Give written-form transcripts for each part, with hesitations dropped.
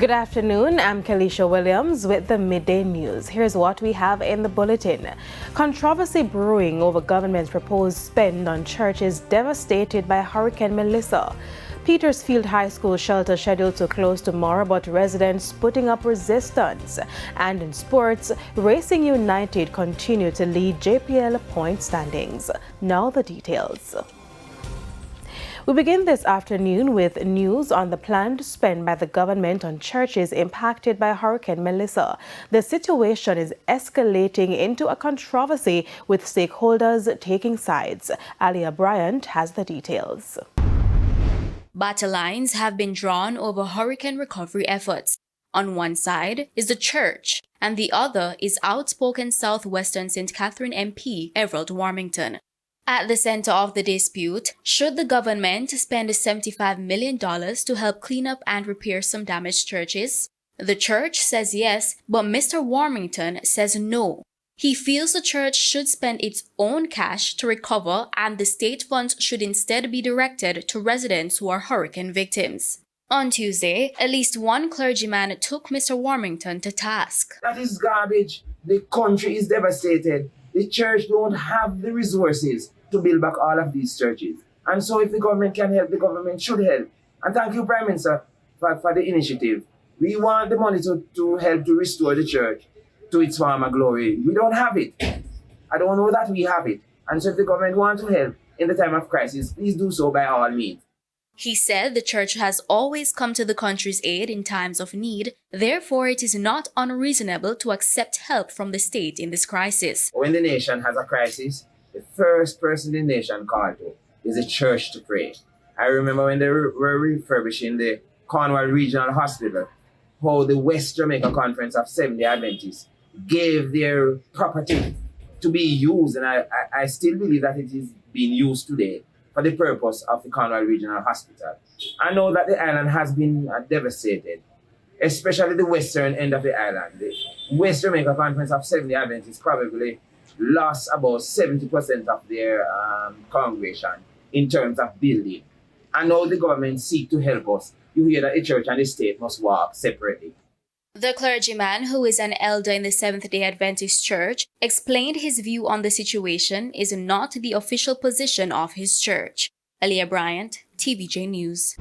Good afternoon, I'm Kalisha Williams with the Midday News. Here's what we have in the bulletin. Controversy brewing over government's proposed spend on churches devastated by Hurricane Melissa. Petersfield High School shelter scheduled to close tomorrow, but residents putting up resistance. And in sports, Racing United continue to lead JPL point standings. Now the details. We begin this afternoon with news on the planned spend by the government on churches impacted by Hurricane Melissa. The situation is escalating into a controversy with stakeholders taking sides. Alia Bryant has the details. Battle lines have been drawn over hurricane recovery efforts. On one side is the church, and the other is outspoken Southwestern St. Catherine MP Everald Warmington. At the center of the dispute, should the government spend $75 million to help clean up and repair some damaged churches? The church says yes, but Mr. Warmington says no. He feels the church should spend its own cash to recover, and the state funds should instead be directed to residents who are hurricane victims. On Tuesday, at least one clergyman took Mr. Warmington to task. That is garbage. The country is devastated. The church don't have the resources to build back all of these churches. And so if the government can help, the government should help. And thank you, Prime Minister, for the initiative. We want the money to help to restore the church to its former glory. We don't have it. I don't know that we have it. And so if the government wants to help in the time of crisis, please do so by all means. He said the church has always come to the country's aid in times of need. Therefore, it is not unreasonable to accept help from the state in this crisis. When the nation has a crisis, the first person the nation called to is the church to pray. I remember when they were refurbishing the Cornwall Regional Hospital, how the West Jamaica Conference of Seventh-day Adventists gave their property to be used, and I still believe that it is being used today for the purpose of the Cornwall Regional Hospital. I know that the island has been devastated, especially the western end of the island. The West Jamaica Conference of Seventh-day Adventists probably lost about 70% of their congregation in terms of building. And now the government seek to help us. You hear that the church and the state must work separately. The clergyman, who is an elder in the Seventh-day Adventist Church, explained his view on the situation is not the official position of his church. Alia Bryant, TVJ News.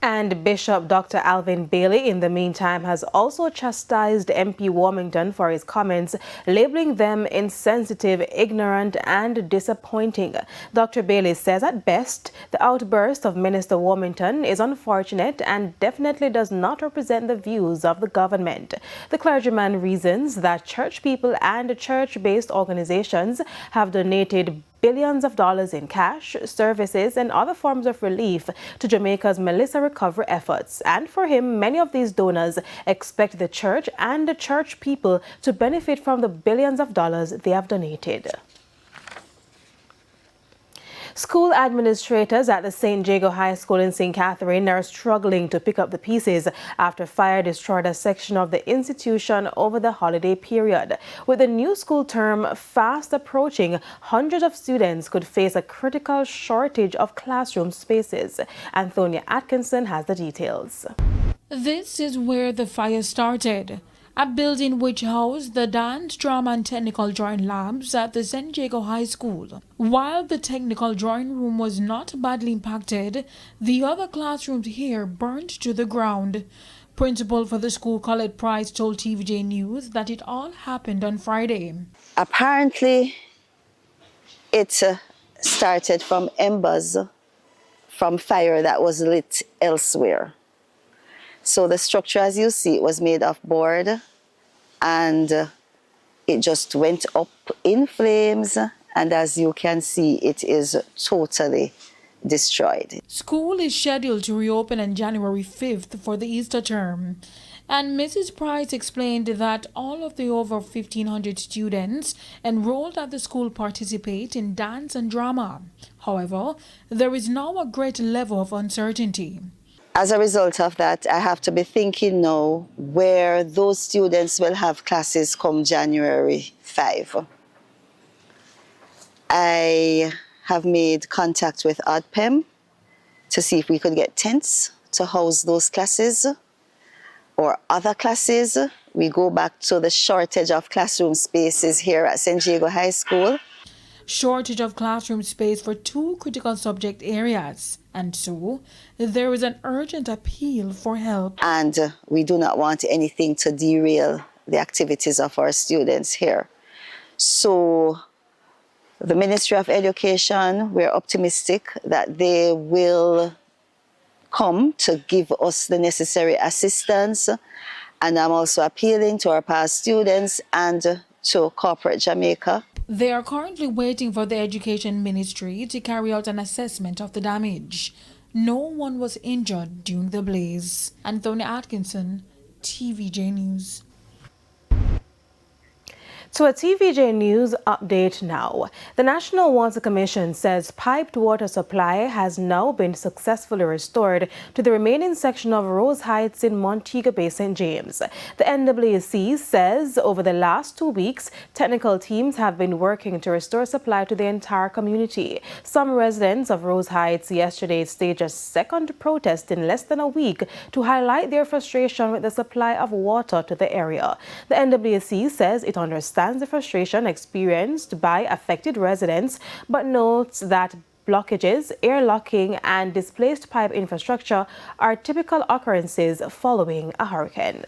And Bishop Dr. Alvin Bailey, in the meantime, has also chastised MP Warmington for his comments, labeling them insensitive, ignorant, and disappointing. Dr. Bailey says at best, the outburst of Minister Warmington is unfortunate and definitely does not represent the views of the government. The clergyman reasons that church people and church-based organizations have donated billions of dollars in cash, services, and other forms of relief to Jamaica's Melissa recovery efforts. And for him, many of these donors expect the church and the church people to benefit from the billions of dollars they have donated. School administrators at the St. Jago High School in St. Catherine are struggling to pick up the pieces after fire destroyed a section of the institution over the holiday period. With the new school term fast approaching, hundreds of students could face a critical shortage of classroom spaces. Antonia Atkinson has the details. This is where the fire started. A building which housed the dance, drama and technical drawing labs at the St. Jago High School. While the technical drawing room was not badly impacted, the other classrooms here burned to the ground. Principal for the school, Colette Price, told TVJ News that it all happened on Friday. Apparently, it started from embers from fire that was lit elsewhere. So the structure, as you see, it was made of board, and it just went up in flames, and as you can see, it is totally destroyed. School is scheduled to reopen on January 5th for the Easter term. And Mrs. Price explained that all of the over 1,500 students enrolled at the school participate in dance and drama. However, there is now a great level of uncertainty. As a result of that, I have to be thinking now where those students will have classes come January 5. I have made contact with ODPEM to see if we could get tents to house those classes. or other classes, we go back to the shortage of classroom spaces here at Jago High School. Shortage of classroom space for 2 critical subject areas. And so, there is an urgent appeal for help. And we do not want anything to derail the activities of our students here. So, the Ministry of Education, we're optimistic that they will come to give us the necessary assistance. And I'm also appealing to our past students and to corporate Jamaica. They are currently waiting for the Education Ministry to carry out an assessment of the damage. No one was injured during the blaze. Anthony Atkinson, TVJ News. To a TVJ News update now. The National Water Commission says piped water supply has now been successfully restored to the remaining section of Rose Heights in Montego Bay, St. James. The NWC says over the last 2 weeks, technical teams have been working to restore supply to the entire community. Some residents of Rose Heights yesterday staged a second protest in less than a week to highlight their frustration with the supply of water to the area. The NWC says it understands the frustration experienced by affected residents, but notes that blockages, airlocking, and displaced pipe infrastructure are typical occurrences following a hurricane.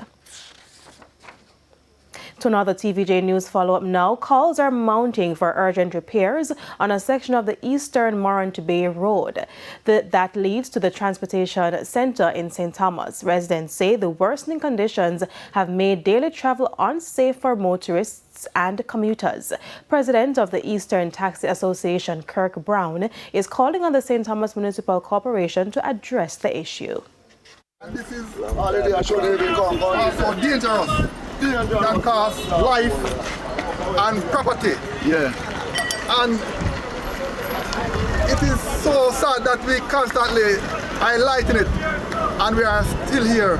To another TVJ News follow-up now, calls are mounting for urgent repairs on a section of the eastern Morant Bay Road that leads to the transportation center in St. Thomas. Residents say the worsening conditions have made daily travel unsafe for motorists and commuters. President of the Eastern Taxi Association, Kirk Brown, is calling on the St. Thomas Municipal Corporation to address the issue. And this is already a show so dangerous. Can cause life and property. Yeah. And it is so sad that we constantly highlighting it and we are still here.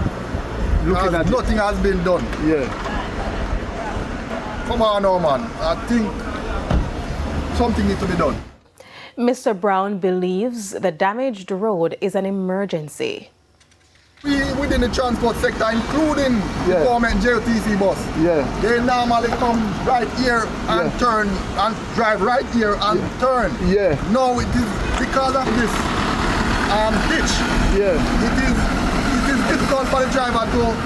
Looking at nothing has been done. Yeah. Come on now, man. I think something needs to be done. Mr. Brown believes the damaged road is an emergency. We within the transport sector, including the government JTC bus, they normally come right here and turn and drive right here and turn. No, it is because of this ditch. It is difficult for the driver to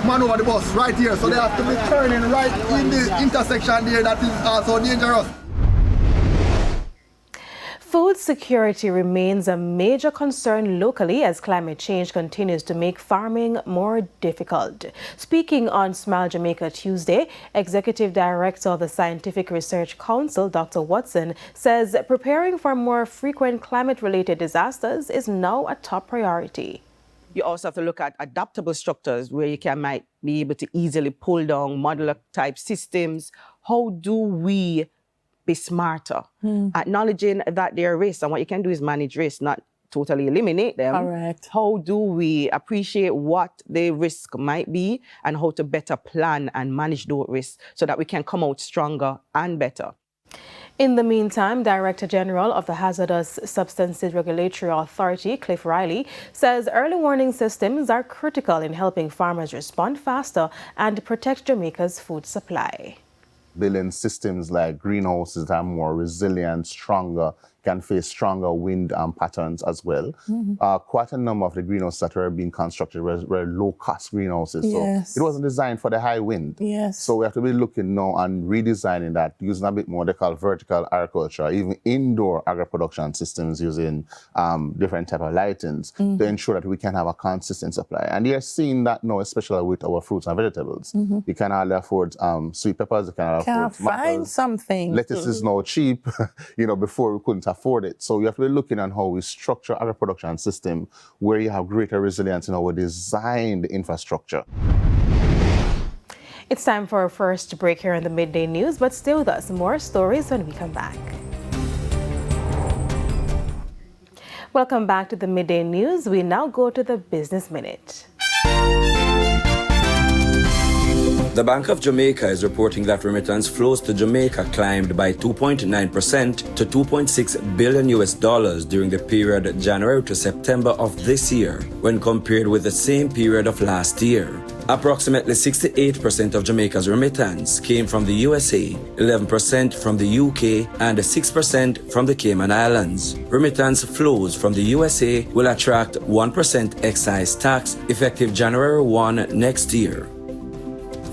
maneuver the bus right here, so they have to be turning right in the intersection there. That is also dangerous. Food security remains a major concern locally as climate change continues to make farming more difficult. Speaking on Smile Jamaica Tuesday, Executive Director of the Scientific Research Council, Dr. Watson, says preparing for more frequent climate-related disasters is now a top priority. You also have to look at adaptable structures where you might be able to easily pull down modular type systems. How do we be smarter, acknowledging that there are risks, and what you can do is manage risks, not totally eliminate them. Correct. How do we appreciate what the risk might be and how to better plan and manage those risks so that we can come out stronger and better? In the meantime, Director General of the Hazardous Substances Regulatory Authority, Cliff Riley, says early warning systems are critical in helping farmers respond faster and protect Jamaica's food supply. Building systems like greenhouses that are more resilient, stronger, can face stronger wind patterns as well. Quite a number of the greenhouses that were being constructed were low-cost greenhouses. So it wasn't designed for the high wind. So we have to be looking now and redesigning that, using a bit more they call vertical agriculture, even indoor agri-production systems using different type of lightings to ensure that we can have a consistent supply. And you're seeing that now, especially with our fruits and vegetables. You can hardly afford sweet peppers, you can afford find something. Lettuce is now cheap, before we couldn't afford it. So you have to be looking at how we structure our production system where you have greater resilience in our designed infrastructure. It's time for our first break here in the Midday News, but stay with us. More stories when we come back. Welcome back to the Midday News. We now go to the Business Minute. The Bank of Jamaica is reporting that remittance flows to Jamaica climbed by 2.9% to $2.6 billion during the period January to September of this year, when compared with the same period of last year. Approximately 68% of Jamaica's remittance came from the USA, 11% from the UK, and 6% from the Cayman Islands. Remittance flows from the USA will attract 1% excise tax effective January 1 next year.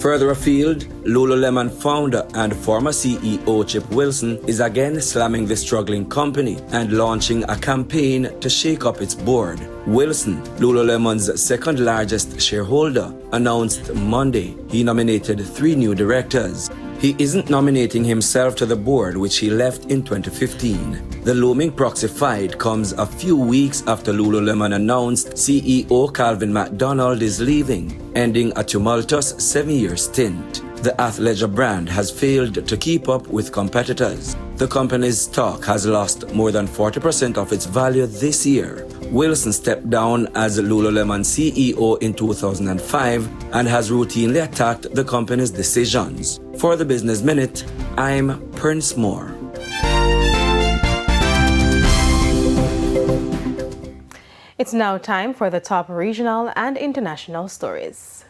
Further afield, Lululemon founder and former CEO Chip Wilson is again slamming the struggling company and launching a campaign to shake up its board. Wilson, Lululemon's second largest shareholder, announced Monday he nominated 3 new directors. He isn't nominating himself to the board, which he left in 2015. The looming proxy fight comes a few weeks after Lululemon announced CEO Calvin McDonald is leaving, ending a tumultuous 7-year stint. The athleisure brand has failed to keep up with competitors. The company's stock has lost more than 40% of its value this year. Wilson stepped down as Lululemon CEO in 2005 and has routinely attacked the company's decisions. For the Business Minute, I'm Prince Moore. It's now time for the top regional and international stories.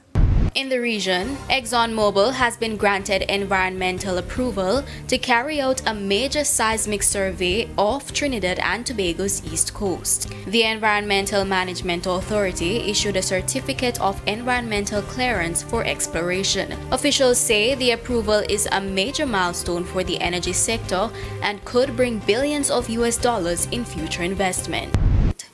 In the region, ExxonMobil has been granted environmental approval to carry out a major seismic survey off Trinidad and Tobago's east coast. The Environmental Management Authority issued a certificate of environmental clearance for exploration. Officials say the approval is a major milestone for the energy sector and could bring billions of US dollars in future investment.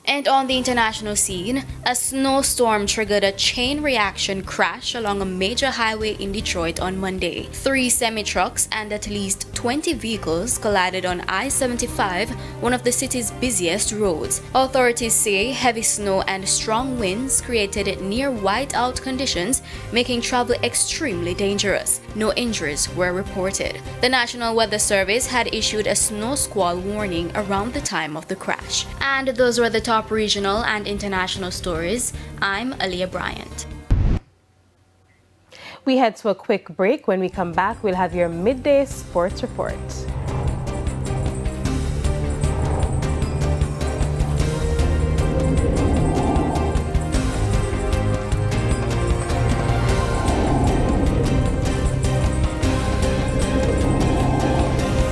And on the international scene, a snowstorm triggered a chain reaction crash along a major highway in Detroit on Monday. 3 semi-trucks and at least 20 vehicles collided on I-75, one of the city's busiest roads. Authorities say heavy snow and strong winds created near whiteout conditions, making travel extremely dangerous. No injuries were reported. The National Weather Service had issued a snow squall warning around the time of the crash. And those were the top regional and international stories. I'm Aaliyah Bryant. We head to a quick break. When we come back, we'll have your midday sports report.